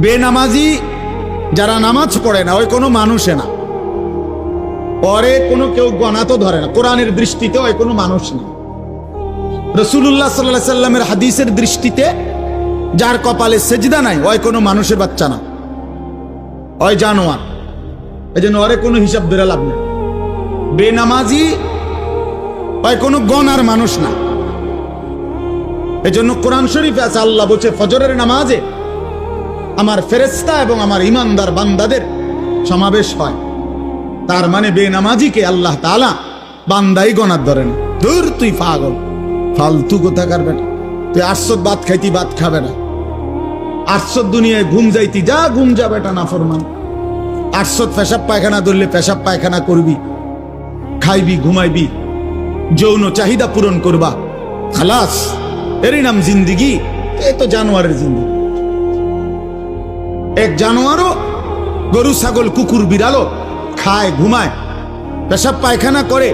বেনামাজি যারা নামাজ পড়ে না ওই কোনো মানুষে না, পরে কোনো কেউ গণা তো ধরে না, কোরআনের দৃষ্টিতে ওই কোনো মানুষ না। রাসূলুল্লাহ সাল্লাল্লাহু আলাইহি সাল্লামের হাদিসের দৃষ্টিতে যার কপালে সেজদা নাই ওই কোনো মানুষের বাচ্চা না, ওই জানোয়ার। এই জন্য ওরে কোনো হিসাব ধরে লাভ নেই। বেনামাজি ওই কোনো গণার মানুষ না। এই জন্য কোরআন শরীফে আছে, আল্লাহ বলছে ফজরের নামাজে আমার ফেরেশতা এবং আমার ইমানদার বান্দাদের সমাবেশ হয়। তার মানে বেনামাজিকে আল্লাহ তাআলা বান্দাই গণার ধরে না। দূর তুই পাগল, ফালতু কোথাকার বেটা, তুই 800 ভাত খাইতি ভাত খাবে না, 800 দুনিয়ায় ঘুম যাইতি যা ঘুম যা বেটা নাফরমান। 800 পেশাব পায়খানা ধরলে পেশাব পায়খানা করবি, খাইবি ঘুমাইবি, যৌন চাহিদা পূরণ করবা, খালাস, এরই নাম জিন্দিগি। এ তো জানোয়ারের জিন্দিগি। এক জানোয়ারও গরু ছাগল কুকুর বিড়ালও খায় ঘুমায় পেশাব পায়খানা করে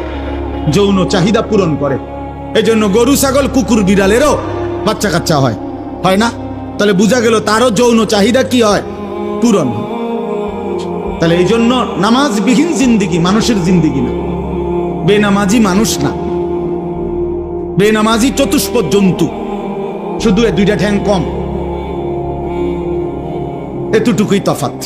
যৌন চাহিদা পূরণ করে। এই জন্য গরু ছাগল কুকুর বিড়ালেরও বাচ্চা কাচ্চা হয়, হয় না? তাহলে বোঝা গেল তারও যৌন চাহিদা কি হয়, পূরণ হয়। তাহলে এই জন্য নামাজবিহীন জিন্দিগি মানুষের জিন্দিগি না, বেনামাজি মানুষ না। বেনামাজি চতুষ্পদ জন্তু, শুধু এ দুইটা ঠ্যাং কম, এতটুকুই তফাৎ।